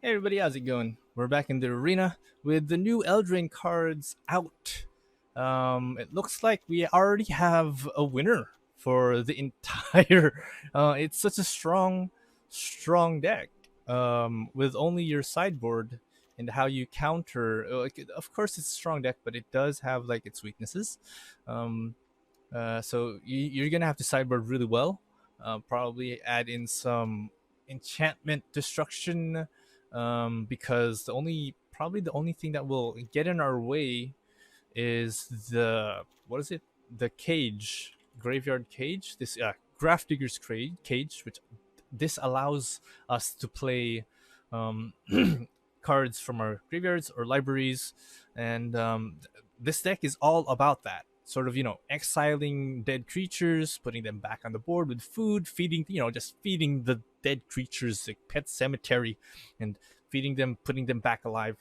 Hey everybody, how's it going? We're back in the arena with the new Eldraine cards out. It looks like we already have a winner for the entire. It's such a strong deck. With only your sideboard and how you counter. Of course, it's a strong deck, but it does have like its weaknesses. Um, you're gonna have to sideboard really well. Probably add in some enchantment destruction, because the only thing that will get in our way is the what is it? The cage, graveyard cage. This Grafdigger's cage, which this allows us to play um, cards from our graveyards or libraries, and this deck is all about that. Sort of, exiling dead creatures, putting them back on the board with food, feeding, just feeding the dead creatures like Pet Cemetery, and feeding them, putting them back alive.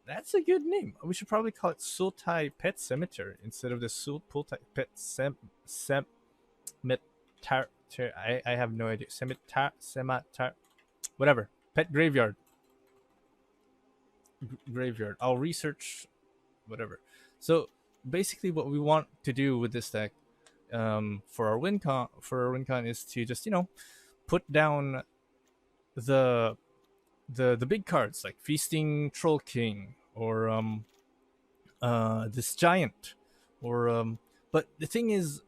That's a good name. We should probably call it Sultai Pet Cemetery instead of the Sultai Pet Cemetery. I have no idea. Sematary, whatever. Pet graveyard. Graveyard. I'll research whatever. So basically, what we want to do with this deck, for our win con is to just put down the the big cards like Feasting Troll King or this giant or but the thing is,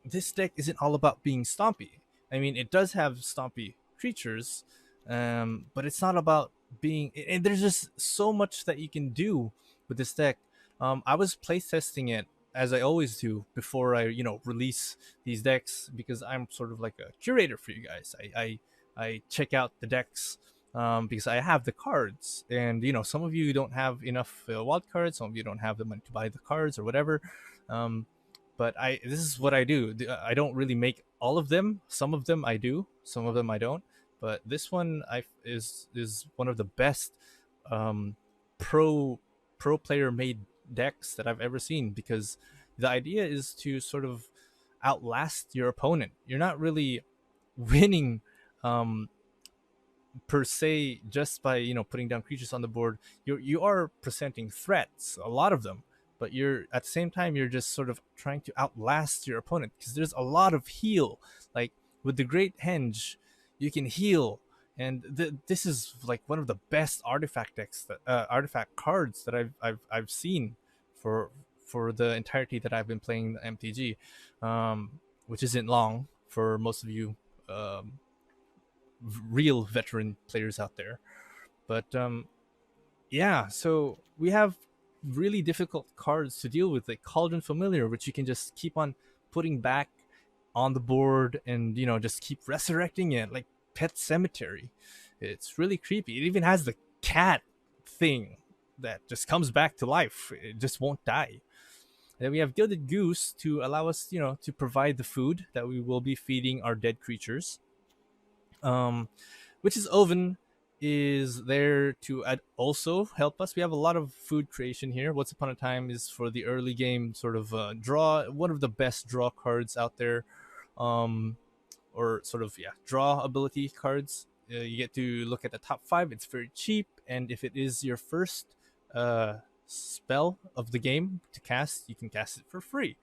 this deck isn't all about being stompy. I mean, it does have stompy creatures, but it's not about being, and there's just so much that you can do with this deck. I was playtesting it as I always do before I release these decks, because I'm sort of like a curator for you guys. I check out the decks, because I have the cards, and some of you don't have enough wild cards, some of you don't have the money to buy the cards or whatever. Um, but I this is what I do. I don't really make all of them. Some of them I do, some of them I don't. But this one is one of the best um, pro pro player made decks that I've ever seen, because the idea is to sort of outlast your opponent. You're not really winning um, per se just by putting down creatures on the board. You are presenting threats, a lot of them, but you're at the same time you're just sort of trying to outlast your opponent, because there's a lot of heal. Like with the Great Henge, you can heal, and this is like one of the best artifact decks, artifact cards that I've seen for the entirety that I've been playing the MTG, which isn't long for most of you real veteran players out there. But yeah, so we have really difficult cards to deal with, like Cauldron Familiar, which you can just keep on putting back on the board and just keep resurrecting it, like Pet Cemetery. It's really creepy. It even has the cat thing that just comes back to life. It just won't die. And then we have Gilded Goose to allow us, to provide the food that we will be feeding our dead creatures. Um, Witch's Oven is there to also help us. We have a lot of food creation here. Once Upon a Time is for the early game sort of draw, one of the best draw cards out there, um, or sort of draw ability cards. You get to look at the top five. It's very cheap, and if it is your first spell of the game to cast, you can cast it for free.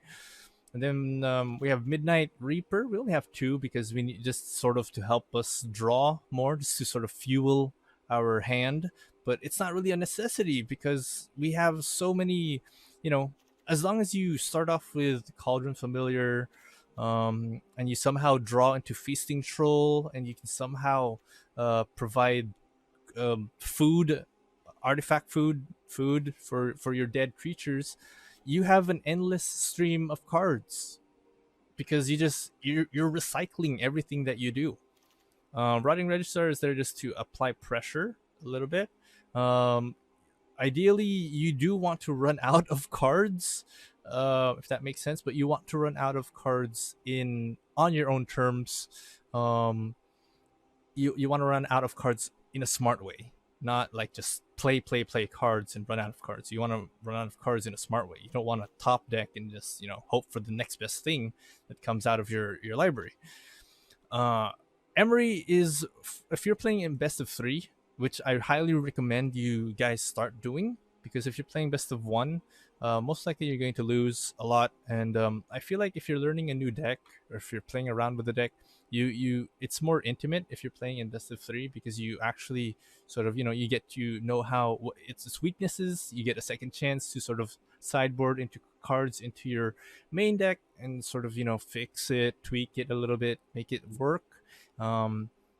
And then we have Midnight Reaper. We only have two because we need just sort of to help us draw more, just to sort of fuel our hand. But it's not really a necessity because we have so many, you know, as long as you start off with Cauldron Familiar, and you somehow draw into Feasting Troll, and you can somehow provide food, artifact food for your dead creatures, you have an endless stream of cards, because you're recycling everything that you do. Rotting Registrar is there just to apply pressure a little bit. Um, Ideally, you do want to run out of cards, if that makes sense, but you want to run out of cards in on your own terms. Um, you want to run out of cards in a smart way, not like just play cards and run out of cards. You want to run out of cards in a smart way. You don't want to top deck and just hope for the next best thing that comes out of your library. uh Emery is, if you're playing in best of three which I highly recommend you guys start doing, because if you're playing best of one, most likely you're going to lose a lot. And I feel like if you're learning a new deck, or if you're playing around with the deck, you it's more intimate if you're playing in best of three, because you actually sort of, you get to know how its weaknesses. You get a second chance to sort of sideboard into cards into your main deck and sort of fix it, tweak it a little bit, make it work.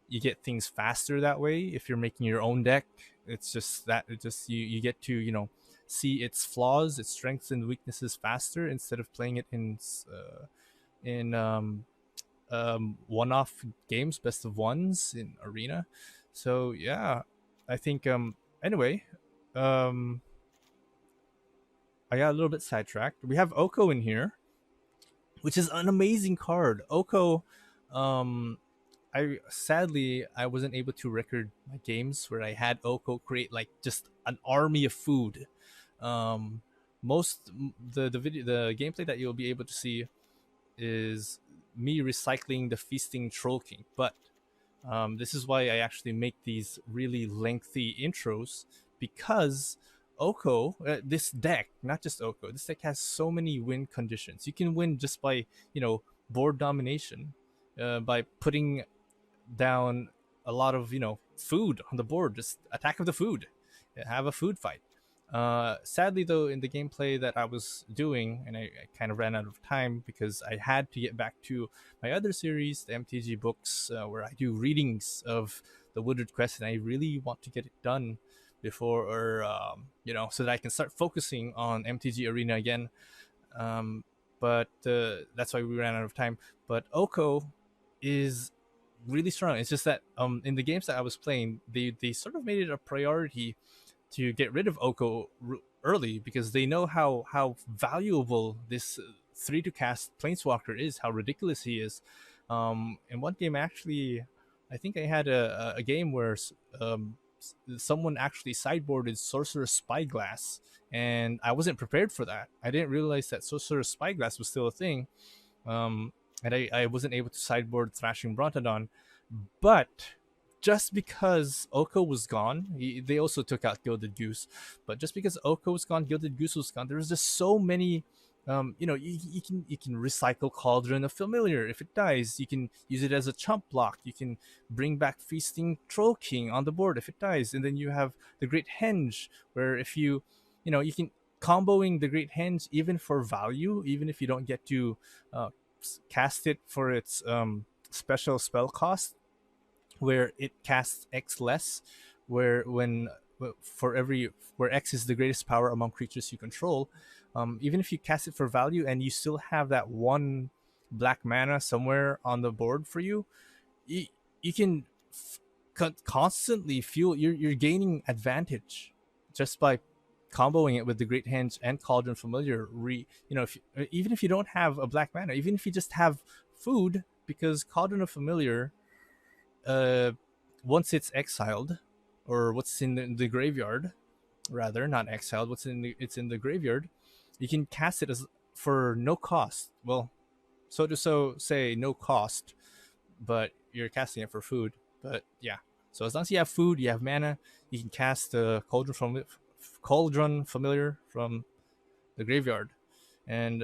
You get things faster that way if you're making your own deck. It's just that it just you get to see its flaws, its strengths and weaknesses faster, instead of playing it in one-off games, best of ones in arena. So yeah, I think anyway, um I got a little bit sidetracked. We have Oko in here, which is an amazing card. Oko, um I wasn't able to record my games where I had Oko create like just an army of food. um Most the gameplay that you'll be able to see is me recycling the feasting troll king. But this is why I actually make these really lengthy intros, because Oko, this deck, not just Oko, this deck has so many win conditions. You can win just by, board domination, by putting down a lot of, food on the board. Just attack of the food, have a food fight. Sadly, though, in the gameplay that I was doing, and I kind of ran out of time because I had to get back to my other series, the MTG books, where I do readings of the Woodward Quest, and I really want to get it done before, or so that I can start focusing on MTG Arena again. But that's why we ran out of time. But Oko is really strong. It's just that in the games that I was playing, they sort of made it a priority to get rid of Oko early, because they know how valuable this 3 to cast Planeswalker is, how ridiculous he is. In one game, actually, I think I had a game where someone actually sideboarded Sorcerer's Spyglass, and I wasn't prepared for that. I didn't realize that Sorcerer's Spyglass was still a thing. And I wasn't able to sideboard Thrashing Brontodon. But just because Oko was gone, they also took out Gilded Goose. But just because Oko was gone, Gilded Goose was gone, there was just so many. You can recycle Cauldron of Familiar. If it dies, you can use it as a chump block. You can bring back Feasting Troll King on the board if it dies, and then you have the Great Henge, where if you can comboing the Great Henge even for value, even if you don't get to cast it for its special spell cost, where it casts X less, where when for every where X is the greatest power among creatures you control. Even if you cast it for value and you still have that one black mana somewhere on the board for you, you can constantly fuel. You're gaining advantage just by comboing it with the Great Henge and Cauldron Familiar. Even if you don't have a black mana, even if you just have food, because Cauldron of Familiar, once it's exiled, or what's in the graveyard, rather not exiled, it's in the graveyard, you can cast it as for no cost. Well, so say no cost, but you're casting it for food. But yeah, so as long as you have food, you have mana, you can cast the Cauldron Familiar from the graveyard. And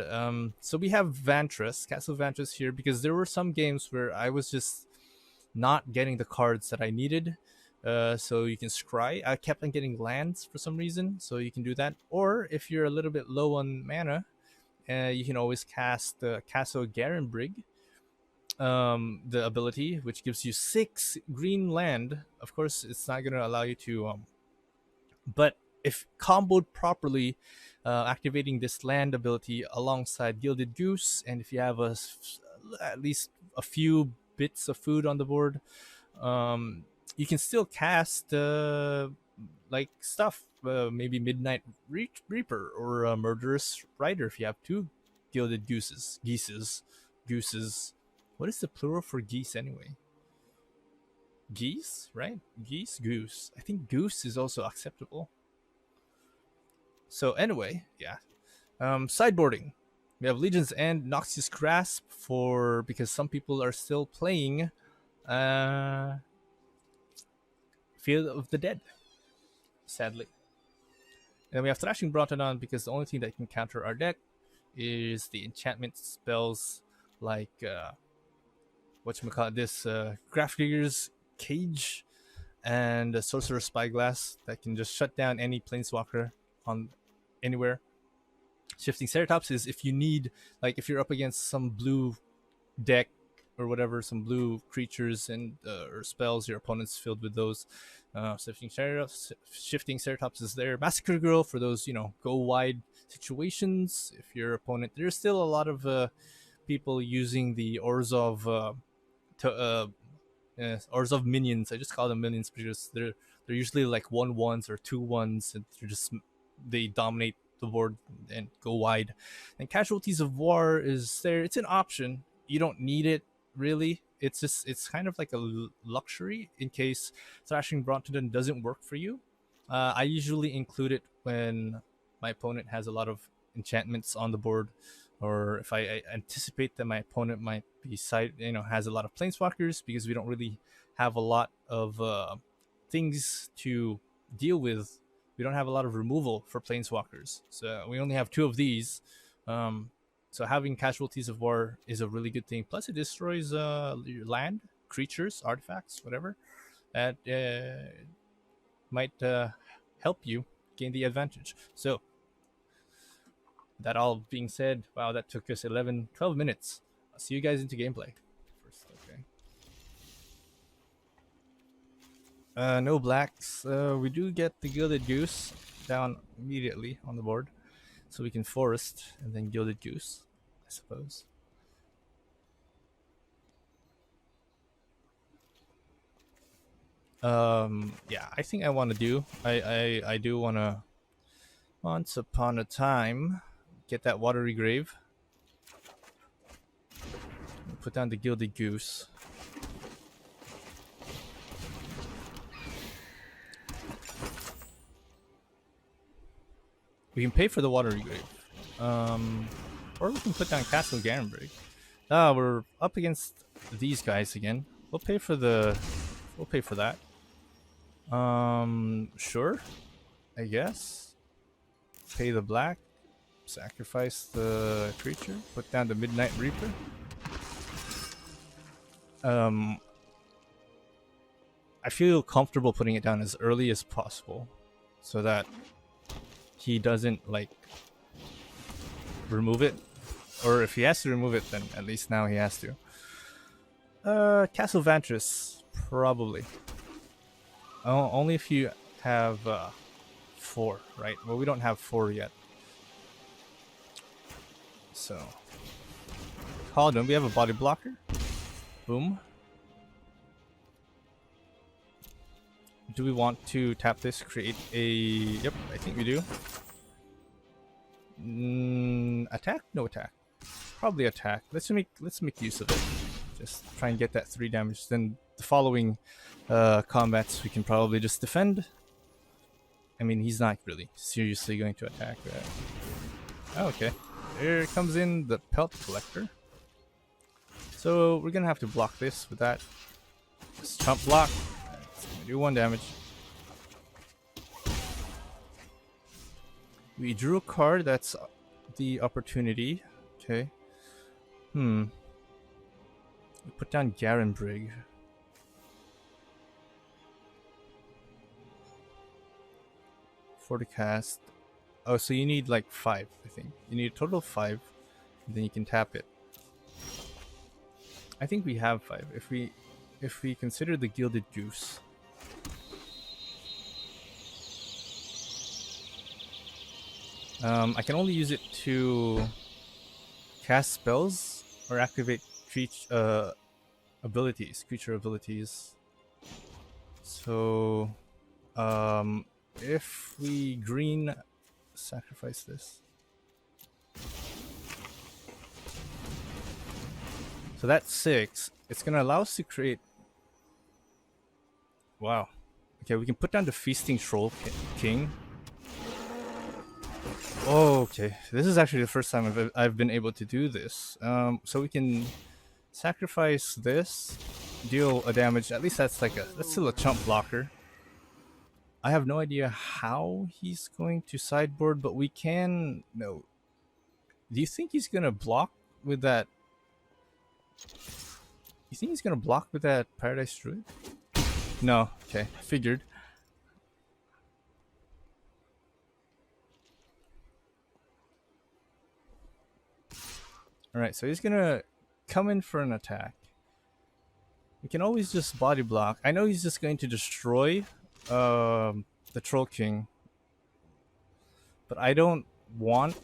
so we have Vantress, Castle Vantress here, because there were some games where I was just not getting the cards that I needed. So you can scry. I kept on getting lands for some reason, so you can do that. Or if you're a little bit low on mana, you can always cast the Castle Garenbrig, the ability, which gives you 6 green land. Of course, it's not going to allow you to, but if comboed properly, activating this land ability alongside Gilded Goose, and if you have at least a few bits of food on the board, you can still cast like stuff, maybe Midnight Reaper or Murderous Rider if you have 2 Gilded Geeses. What is the plural for geese anyway? Geese, right? Geese, goose. I think goose is also acceptable. So anyway, yeah. Sideboarding. We have Legion's End, Noxious Grasp, because some people are still playing Field of the Dead, sadly. And then we have Thrashing Brontodon because the only thing that can counter our deck is the enchantment spells like whatchamacallit, this Grafdigger's Cage and a Sorcerer's Spyglass that can just shut down any Planeswalker on anywhere. Shifting Ceratops is if you need, like, if you're up against some blue deck or whatever, some blue creatures and or spells, your opponent's filled with those. Shifting Ceratops is there. Massacre Girl for those, go wide situations. If your opponent, there's still a lot of people using the Orzhov Orzhov minions. I just call them minions because they're usually like 1/1s or 2/1s, and they dominate the board and go wide. And Casualties of War is there. It's an option. You don't need it really. It's kind of like a luxury in case Thrashing Brontodon doesn't work for you. I usually include it when my opponent has a lot of enchantments on the board, or if I anticipate that my opponent might be has a lot of Planeswalkers, because we don't really have a lot of things to deal with. We don't have a lot of removal for Planeswalkers, so we only have 2 of these. So having Casualties of War is a really good thing. Plus, it destroys your land, creatures, artifacts, whatever. That might help you gain the advantage. So, that all being said, wow, that took us 12 minutes. I'll see you guys into gameplay. First, okay. No blacks. We do get the Gilded Goose down immediately on the board. So we can Forest and then Gilded Goose, I suppose. Yeah, I think I want to do. I do want to. Once upon a time, get that Watery Grave. Put down the Gilded Goose. We can pay for the Watery Grave. Or we can put down Castle Garenbrig. We're up against these guys again. We'll pay for that. Sure. I guess. Pay the black. Sacrifice the creature. Put down the Midnight Reaper. I feel comfortable putting it down as early as possible, so that he doesn't remove it, or if he has to remove it, then at least now he has to. Castle Vantress, probably. Only if you have 4, right? Well, we don't have 4 yet. So, Cauldron, we have a body blocker. Boom. Do we want to tap this, create a... Yep, I think we do. Attack? No attack. Probably attack. Let's make use of it. Just try and get that 3 damage. Then the following combats we can probably just defend. I mean, he's not really seriously going to attack. Oh, okay. There comes in the Pelt Collector. So we're gonna have to block this with that. Just chump block. It's gonna do 1 damage. We drew a card. That's the opportunity. Okay. We put down Garenbrig. For the cast. Oh, so you need like 5, I think. You need a total of 5, and then you can tap it. I think we have 5. If we consider the Gilded Goose. I can only use it to cast spells or activate creature abilities. So, if we green sacrifice this. So that's 6. It's gonna allow us to create... Wow. Okay, we can put down the Feasting Troll King. Oh, okay. This is actually the first time I've been able to do this. So we can sacrifice this, deal a damage. At least that's still a chump blocker. I have no idea how he's going to sideboard, but we can. No. Do you think he's gonna block with that? You think he's gonna block with that Paradise Druid? No. Okay, figured. All right, so he's gonna come in for an attack. We can always just body block. I know he's just going to destroy the Troll King, but I don't want.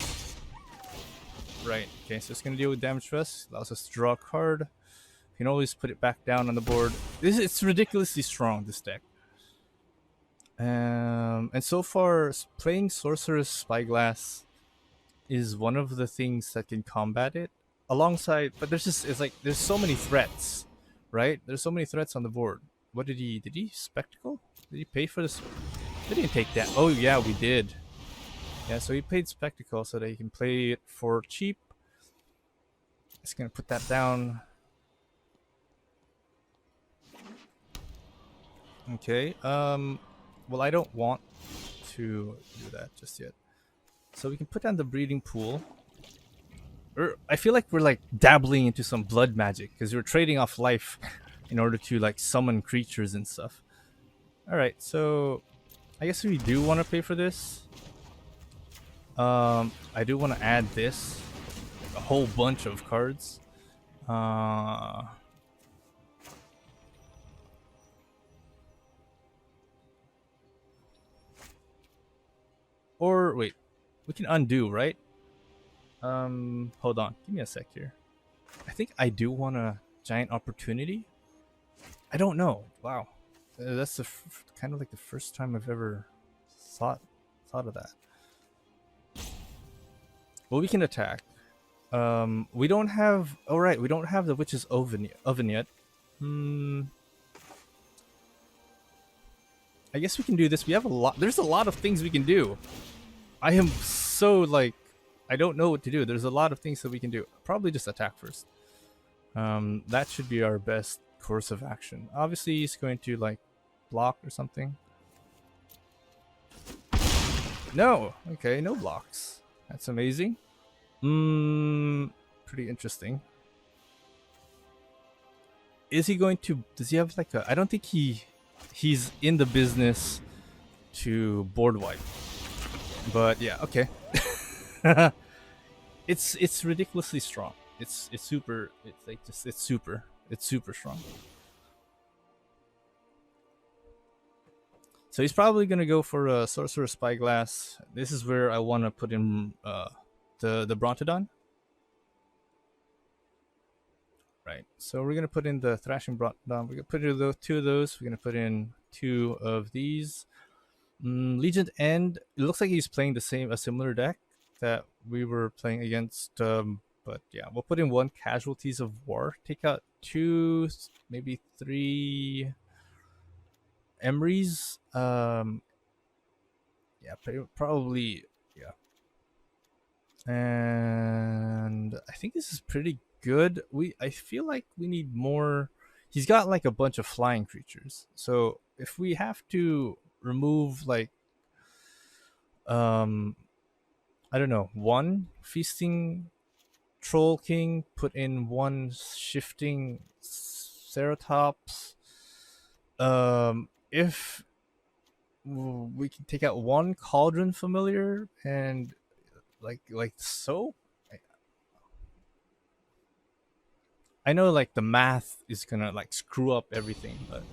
Right. Okay, so it's gonna deal with damage to us. Allows us to draw a card. You can always put it back down on the board. It's ridiculously strong, this deck. And so far, playing Sorcerer's Spyglass is one of the things that can combat it. Alongside, but there's so many threats, right? There's so many threats on the board. What did he Spectacle? Did he pay for this? We didn't take that. Oh yeah, we did. Yeah, so he paid Spectacle so that he can play it for cheap. Just gonna put that down. Okay. Well, I don't want to do that just yet. So we can put down the breeding pool. I feel like we're like dabbling into some blood magic because we're trading off life in order to like summon creatures and stuff. All right, so I guess we do want to pay for this. I do want to add this, a whole bunch of cards. Or wait, we can undo, right? Hold on, give me a sec here. I think I do want a giant opportunity. I don't know. Wow, that's kind of like the first time I've ever thought of that. Well, we can attack. We don't have. Oh right, we don't have the Witch's Oven yet. I guess we can do this. We have a lot. There's a lot of things we can do. I am so like, I don't know what to do. There's a lot of things that we can do. Probably just attack first. That should be our best course of action. Obviously, he's going to like block or something. No. Okay, no blocks. That's amazing. Pretty interesting. Is he going to? Does he have like a? I don't think he's in the business to board wipe. But yeah, okay. It's ridiculously strong. It's super. It's like just it's super strong. So he's probably gonna go for a Sorcerer Spyglass. This is where I want to put in the Brontodon. Right. So we're gonna put in the Thrashing Brontodon. We're gonna put in two of those. We're gonna put in two of these. Legion End. It looks like he's playing a similar deck that we were playing against. But yeah, we'll put in one Casualties of War. Take out two, maybe three Emeries. Yeah, probably yeah. And I think this is pretty good. I feel like we need more. He's got like a bunch of flying creatures. So if we have to remove like I don't know, one feasting Troll King, put in one shifting Ceratops. If we can take out one Cauldron Familiar and like so. I know like the math is gonna like screw up everything, but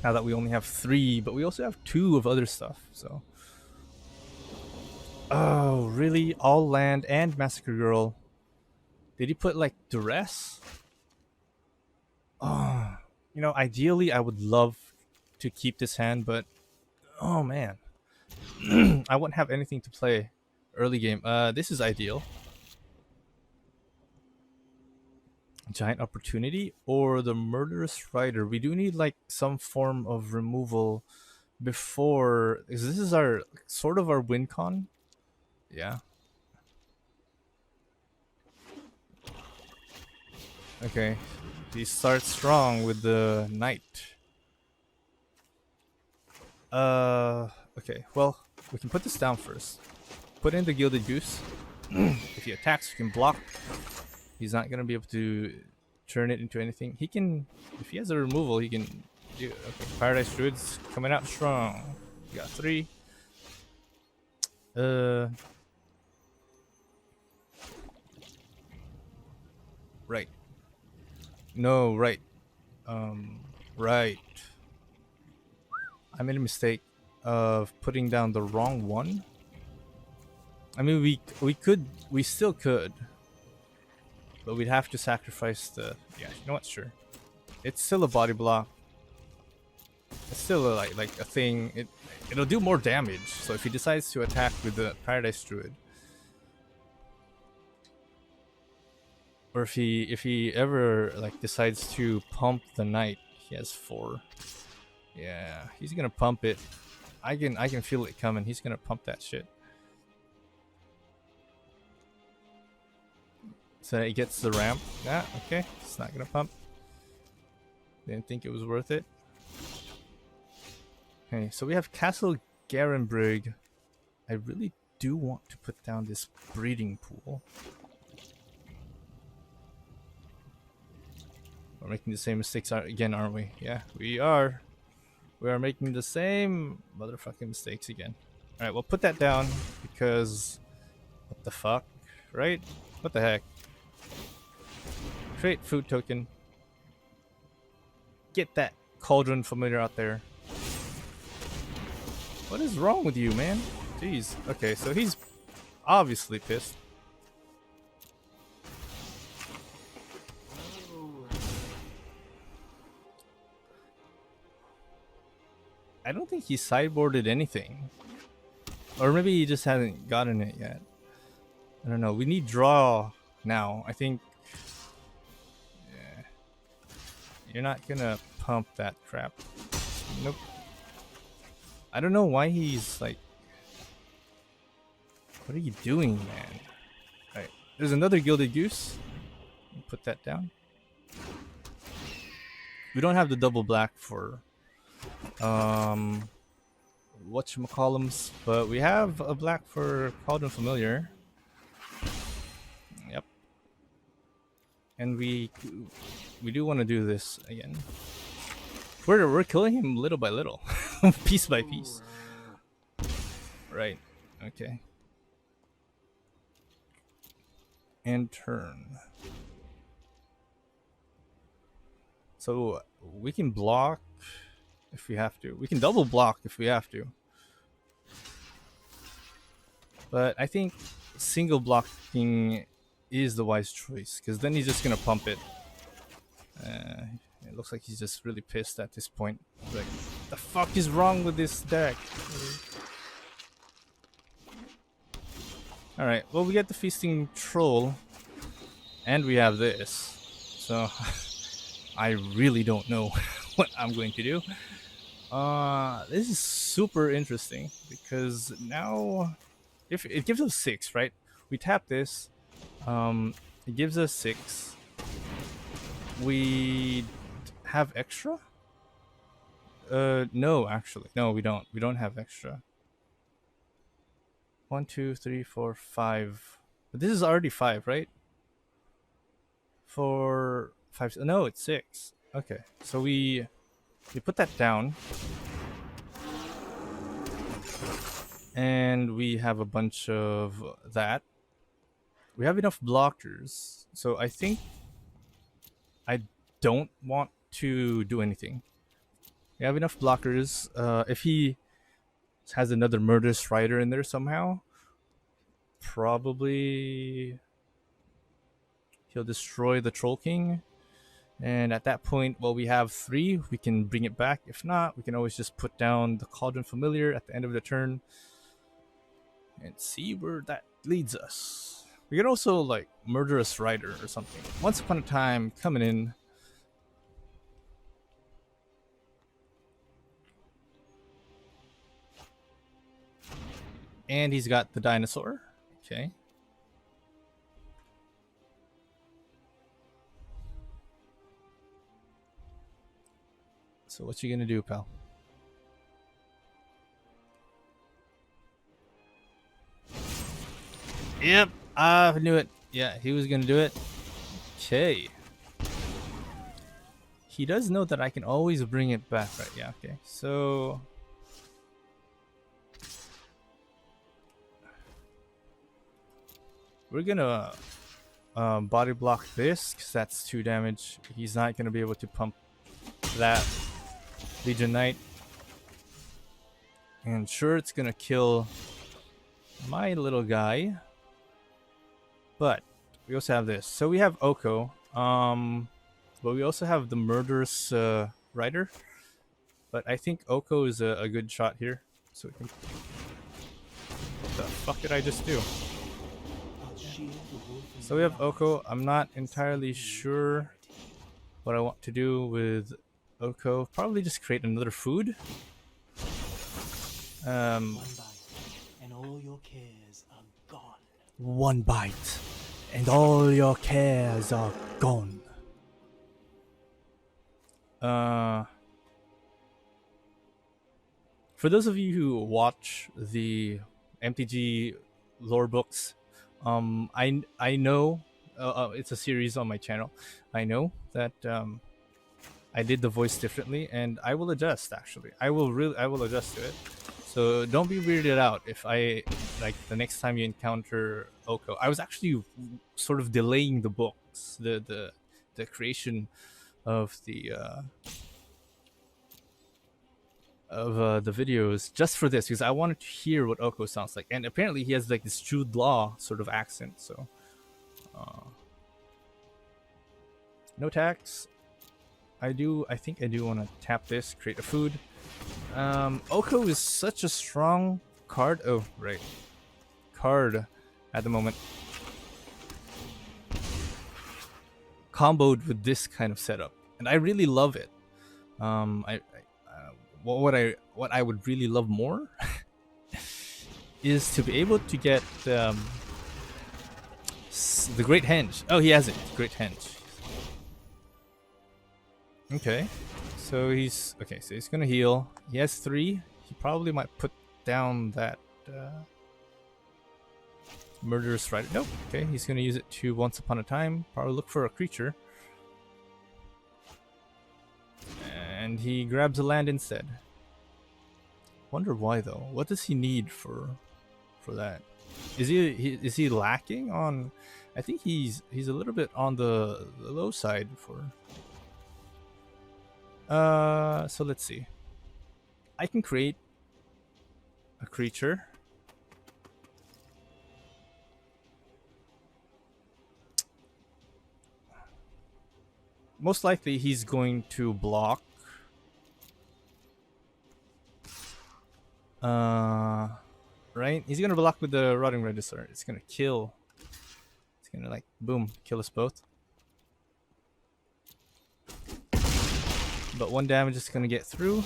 now that we only have three, but we also have two of other stuff, so. Oh, really? All land and Massacre Girl. Did he put like Duress? Oh, ideally I would love to keep this hand, but oh man. I wouldn't have anything to play early game. This is ideal. Giant Opportunity or the Murderous Rider. We do need like some form of removal before. This is our sort of our win con. Yeah. Okay. He starts strong with the Knight. Okay. Well, we can put this down first. Put in the Gilded Goose. If he attacks, you can block. He's not gonna be able to turn it into anything. He can, if he has a removal, he can do. Okay, Paradise Druid's coming out strong. We got 3. Uh, right. No, right. Um, right. I made a mistake of putting down the wrong one. I mean, we still could, but we'd have to sacrifice the. Yeah, you know what? Sure. It's still a body block. It's still like a thing. It'll do more damage. So if he decides to attack with the Paradise Druid, or if he ever like decides to pump the Knight, he has 4. Yeah, he's gonna pump it. I can feel it coming. He's gonna pump that shit. So he gets the ramp. Yeah, okay. It's not gonna pump. Didn't think it was worth it. Okay, so we have Castle Garenbrig. I really do want to put down this breeding pool. We're making the same mistakes again, aren't we? Yeah, we are. We are making the same motherfucking mistakes again. Alright, we'll put that down because... What the fuck? Right? What the heck? Create food token. Get that Cauldron Familiar out there. What is wrong with you, man? Jeez. Okay, so he's obviously pissed. I don't think he sideboarded anything. Or maybe he just hasn't gotten it yet. I don't know. We need draw now. I think... Yeah. You're not gonna pump that crap. Nope. I don't know why he's like... What are you doing, man? Alright. There's another Gilded Goose. Put that down. We don't have the double black for... whatchamacallums, but we have a black for Cauldron Familiar. Yep. And we do want to do this again. We're killing him little by little, piece by piece. Right. Okay. And turn. So we can block if we have to. We can double block if we have to. But I think single blocking is the wise choice, because then he's just gonna pump it. It looks like he's just really pissed at this point. Like, the fuck is wrong with this deck? Alright, well, we get the Feasting Troll, and we have this. So, I really don't know what I'm going to do. This is super interesting, because now, if it gives us 6, right? We tap this, it gives us 6. We have extra? No, actually. No, we don't. We don't have extra. 1, 2, 3, 4, 5. But this is already 5, right? 4, 5. No, it's 6. Okay, so we put that down. And we have a bunch of that. We have enough blockers. So I think I don't want to do anything. We have enough blockers. If he has another Murderous Rider in there somehow, probably he'll destroy the Troll King. And at that point, well, we have 3. We can bring it back. If not, we can always just put down the Cauldron Familiar at the end of the turn and see where that leads us. We can also like Murderous Rider or something. Once upon a time, coming in. And he's got the dinosaur. Okay. So what you gonna do, pal? Yep, I knew it. Yeah, he was gonna do it. Okay. He does know that I can always bring it back, right? Yeah, okay. So we're gonna body block this, because that's 2 damage. He's not gonna be able to pump that Legion Knight. And sure, it's gonna kill my little guy. But we also have this. So we have Oko. But we also have the Murderous Rider. But I think Oko is a good shot here. So we can... What the fuck did I just do? So we have Oko. I'm not entirely sure what I want to do with Oko. Probably just create another food. One bite, and all your cares are gone. For those of you who watch the MTG lore books, I know it's a series on my channel. I know that I did the voice differently, and I will adjust. Actually, I will adjust to it. So don't be weirded out if I, like, the next time you encounter Oko. I was actually sort of delaying the books, the creation of the videos just for this, because I wanted to hear what Oko sounds like. And apparently he has like this Jude Law sort of accent. So no tax. I think I do want to tap this, create a food. Oko is such a strong card. Oh, right. Card at the moment. Comboed with this kind of setup. And I really love it. What I would really love more is to be able to get the Great Henge. Oh, he has it. Great Henge. Okay. So he's gonna heal. He has 3. He probably might put down that Murderous Rider. Nope. Okay, he's gonna use it to Once Upon a Time. Probably look for a creature. And he grabs a land instead. Wonder why though. What does he need for that? Is he lacking on? I think he's a little bit on the low side for. So let's see. I can create a creature. Most likely he's going to block. Right? He's gonna block with the Rotting Register. It's gonna kill. It's gonna, like, boom, kill us both. But 1 damage is gonna get through.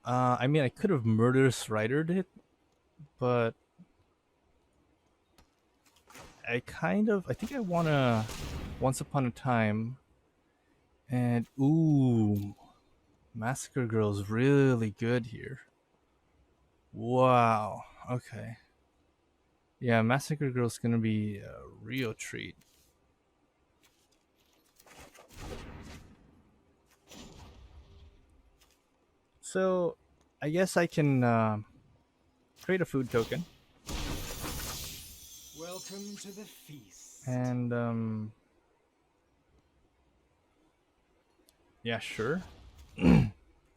I mean, I could have Murderous Ridered it, but I think I wanna Once Upon a Time. And ooh, Massacre Girl's really good here. Wow. Okay. Yeah, Massacre Girl's gonna be a real treat. So, I guess I can create a food token. Welcome to the feast. And yeah, sure.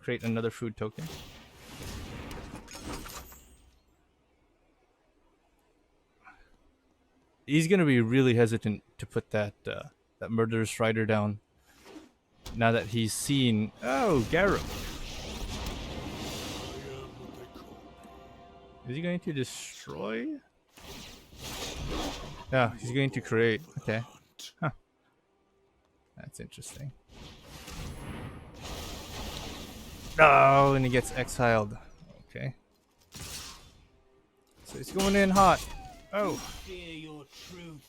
Create another food token. He's gonna be really hesitant to put that Murderous Rider down. Now that he's seen, oh, Garrow. Is he going to destroy? Yeah, he's going to create. Okay. Huh. That's interesting. Oh, and he gets exiled. Okay. So he's going in hot. Oh. Fear your truth.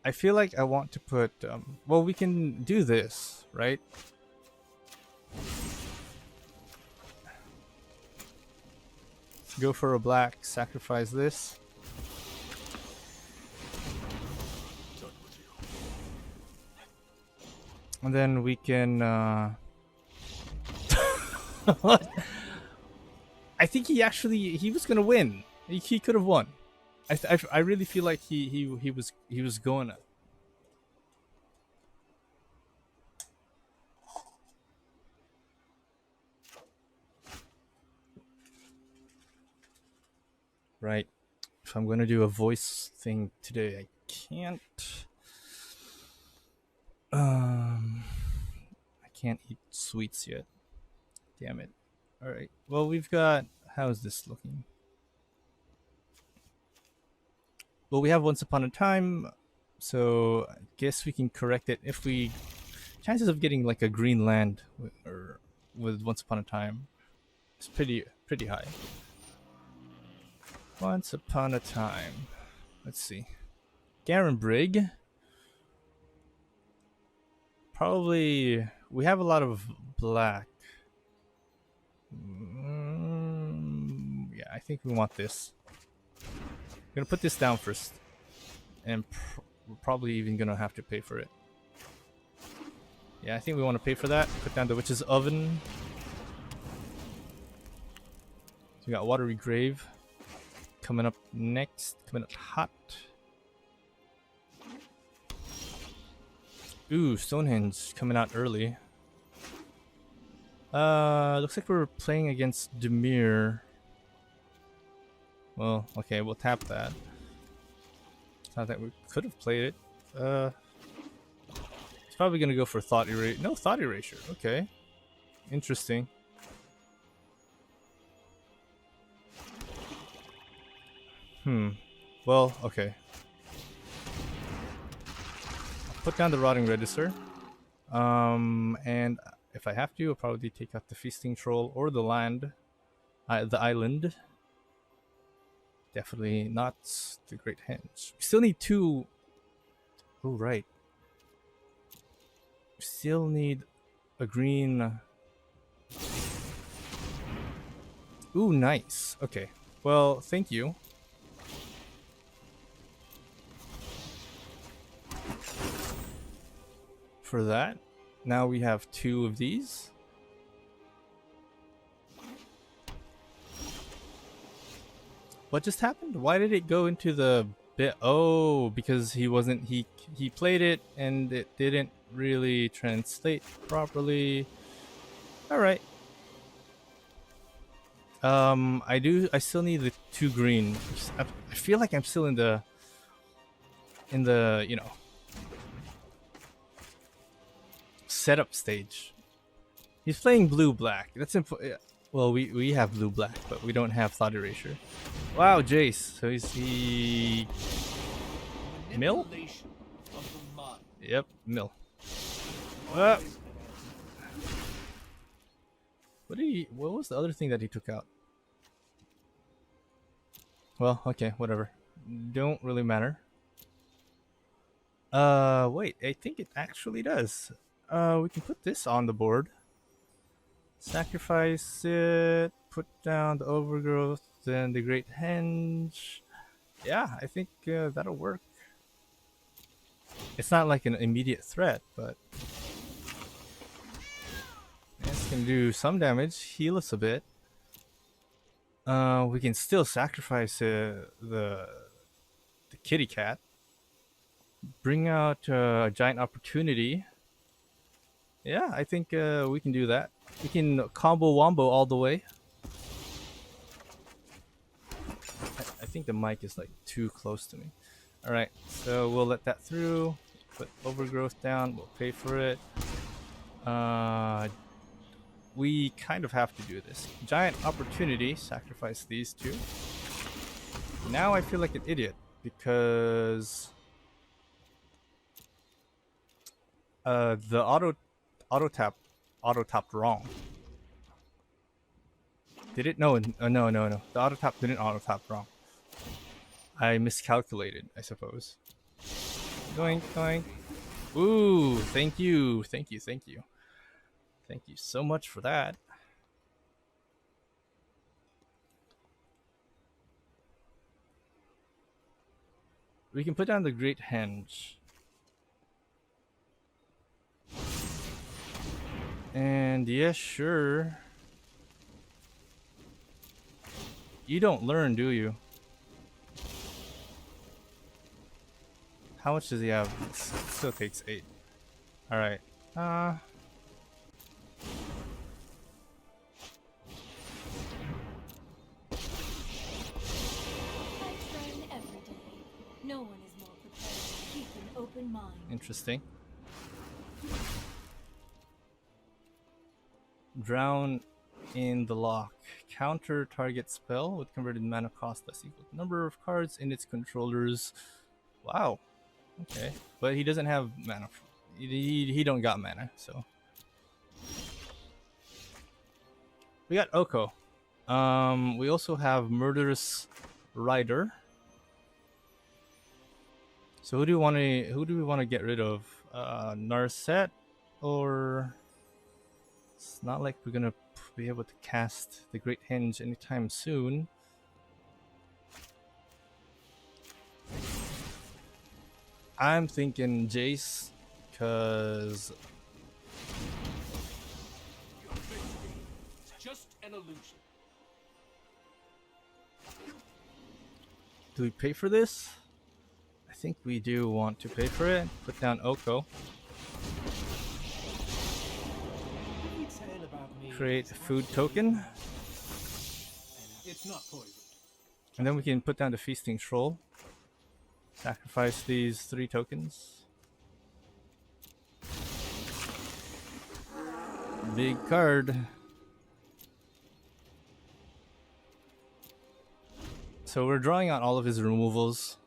I feel like I want to put, well, we can do this, right? Go for a black, sacrifice this. And then we can what? I think he was gonna win. He could have won. I really feel like he was going. Right. If I'm gonna do a voice thing today, I can't. I can't eat sweets yet. Damn it. All right. Well, we've got. How's this looking? Well, we have Once Upon a Time, so I guess we can correct it if we. Chances of getting like a green land or with Once Upon a Time is pretty high. Once Upon a Time. Let's see. Garen Brigg. Probably we have a lot of black. Yeah, I think we want this. I'm gonna put this down first, and we're probably even gonna have to pay for it. Yeah, I think we want to pay for that. Put down the Witch's Oven. So we got Watery Grave coming up next. Coming up hot. Ooh, Stonehenge coming out early. Looks like we're playing against Demir. Well, okay, we'll tap that. It's not that we could have played it. It's probably gonna go for Thought Erasure. No, Thought Erasure. Okay, interesting. Well, okay. Put down the Rotting Register. And if I have to, I'll probably take out the Feasting Troll or the land, the island. Definitely not the Great Henge. We still need two. Oh, right. We still need a green. Ooh, nice. Okay. Well, thank you. For that. Now we have two of these. What just happened? Why did it go into the bit? Oh, because he played it and it didn't really translate properly. All right. I still need the two green. I feel like I'm still in the setup stage. He's playing blue black. That's important. Well, we have blue black, but we don't have Thought Erasure. Wow, Jace. So he mill? Manipulation of the mind. Yep, mill. What was the other thing that he took out? Well, okay, whatever. Don't really matter. Wait, I think it actually does. We can put this on the board. Sacrifice it, put down the Overgrowth, then the Great Henge. Yeah, I think that'll work. It's not like an immediate threat, but this can do some damage, heal us a bit. We can still sacrifice the kitty cat. Bring out a Giant Opportunity. Yeah, I think we can do that. We can combo wombo all the way. I think the mic is like too close to me. All right, so we'll let that through. Put Overgrowth down. We'll pay for it. We kind of have to do this. Giant Opportunity. Sacrifice these two. Now I feel like an idiot because the auto tapped wrong. Did it? No, no. The auto tap didn't auto tap wrong. I miscalculated, I suppose. Doink, doink. Ooh, thank you. Thank you so much for that. We can put down the Great Henge. And yeah, sure. You don't learn, do you? How much does he have? It still takes 8. Alright. I train every day. No one is more prepared to keep an open mind. Interesting. Drown in the lock. Counter target spell with converted mana cost that's equal to the number of cards in its controllers. Wow. Okay. But he doesn't have mana. He don't got mana, so. We got Oko. We also have Murderous Rider. So who do we want to get rid of? Narset, or it's not like we're gonna be able to cast the Great Henge anytime soon. I'm thinking Jace, cause It's just an illusion. do we pay for this? I think we do want to pay for it. Put down Oko. Every tale about me Create is a food actually token. mine. It's not poisoned. And then we can put down the Feasting Troll. Sacrifice these 3 tokens. Big card. So we're drawing out all of his removals,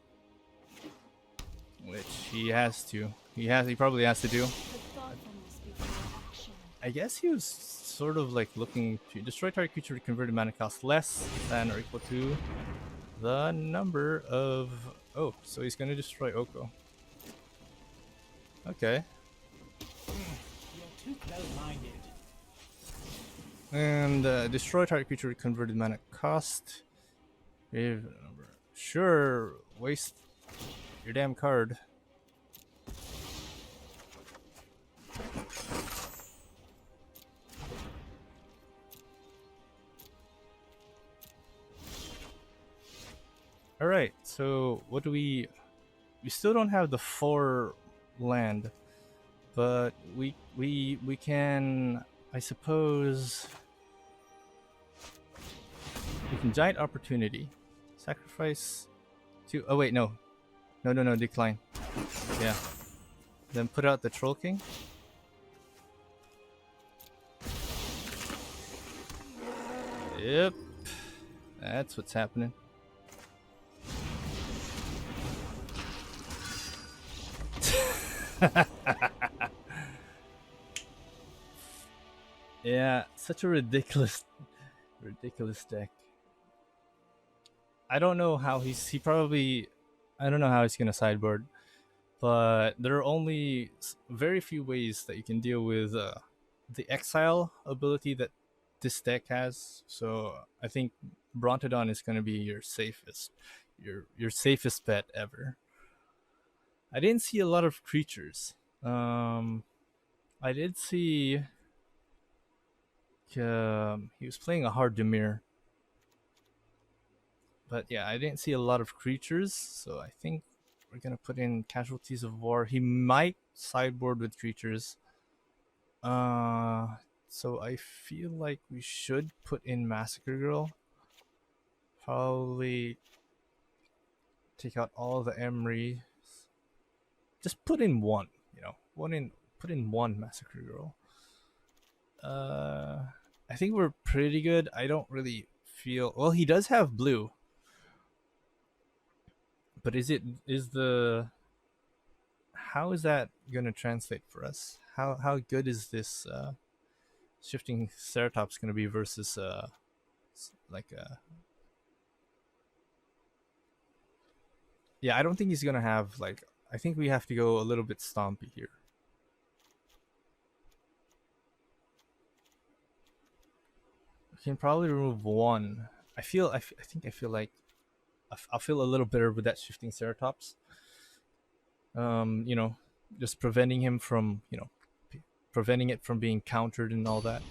which he has to. He probably has to do. The thoughtfulness before action. I guess he was sort of like looking to destroy target creature with converted mana cost less than or equal to the number of. Oh, so he's gonna destroy Oko. Okay. You're too close-minded. And destroy target creature with converted mana cost. Give a number. Sure, waste your damn card. All right. So what do we? We still don't have the 4 land, but we can. I suppose we can Giant Opportunity, sacrifice 2. Oh wait, no, no, decline. Yeah. Then put out the Troll King. Yep, that's what's happening. Yeah, such a ridiculous deck. I don't know how he probably, I don't know how he's gonna sideboard, but there are only very few ways that you can deal with the exile ability that this deck has. So I think Brontodon is gonna be your safest, your safest bet ever. I didn't see a lot of creatures. I did see he was playing a hard Demir. But yeah, I didn't see a lot of creatures, so I think we're gonna put in Casualties of War. He might sideboard with creatures. So I feel like we should put in Massacre Girl. Probably take out all the Emery. Just put in one, put in one Massacre Girl. I think we're pretty good. I don't really feel well. He does have blue, but how is that gonna translate for us? How good is this shifting Ceratops gonna be versus like yeah, I don't think he's gonna have like. I think we have to go a little bit stompy here. We can probably remove one. I think I feel like I'll feel a little better with that shifting Ceratops. You know, just preventing him from, preventing it from being countered and all that.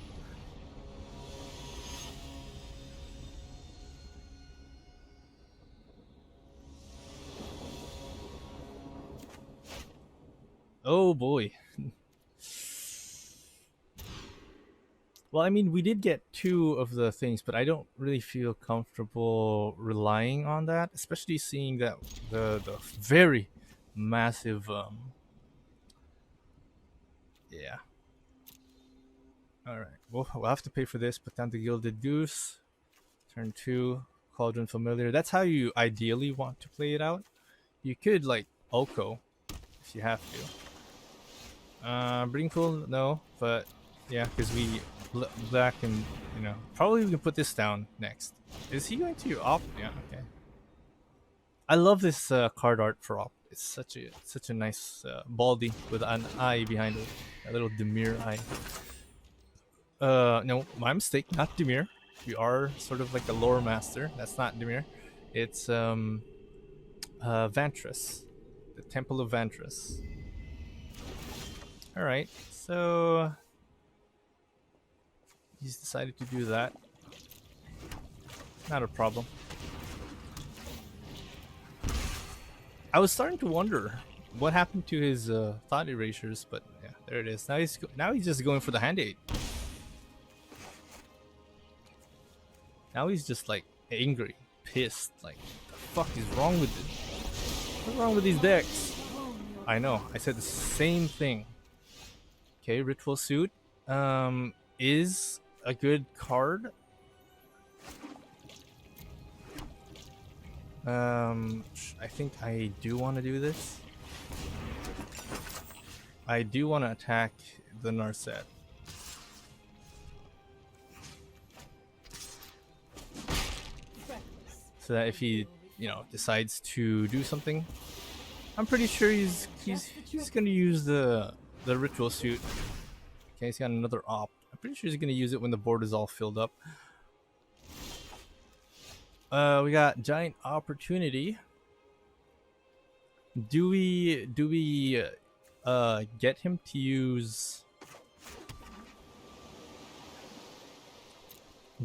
Oh boy. Well, I mean, we did get two of the things, but I don't really feel comfortable relying on that, especially seeing that the very massive yeah. All right. We'll have to pay for this. Put down the Gilded Goose. Turn 2, Cauldron Familiar. That's how you ideally want to play it out. You could like Oko if you have to. Bringful, no, but yeah, because we black and probably we can put this down next. Is he going to opt? Yeah, okay. I love this card art for opt. It's such a nice baldy with an eye behind it, a little Demir eye. No, my mistake, not Demir. We are sort of like a lore master. That's not Demir. It's Vantress, the Temple of Vantress. All right, so he's decided to do that. Not a problem. I was starting to wonder what happened to his thought erasures, but yeah, there it is. Now he's just going for the hand aid. Now he's just like angry, pissed. Like, the fuck is wrong with it? What's wrong with these decks? I know. I said the same thing. Okay, Ritual Suit is a good card. I think I do want to do this. I do want to attack the Narset. So that if he, decides to do something, I'm pretty sure he's gonna use the Ritual Suit. Okay, he's got another op. I'm pretty sure he's gonna use it when the board is all filled up. We got Giant Opportunity. Do we get him to use?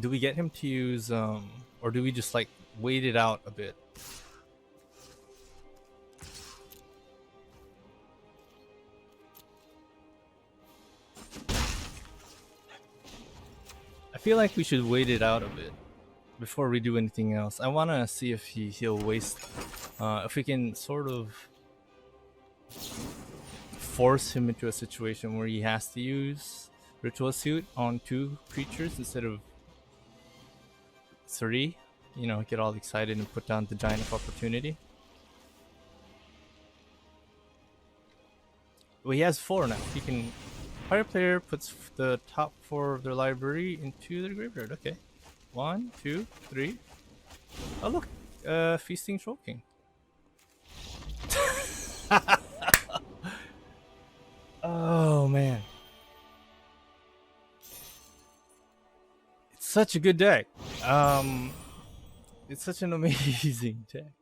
Do we get him to use or do we just like wait it out a bit? I feel like we should wait it out a bit before we do anything else. I want to see if he'll waste, if we can sort of force him into a situation where he has to use Ritual Suit on 2 creatures instead of 3. Get all excited and put down the Giant of Opportunity. Well, he has 4 now. He can. Player puts the top 4 of their library into their graveyard. Okay. 1, 2, 3. Oh look, Feasting Troll King. Oh man, it's such a good deck. It's such an amazing deck.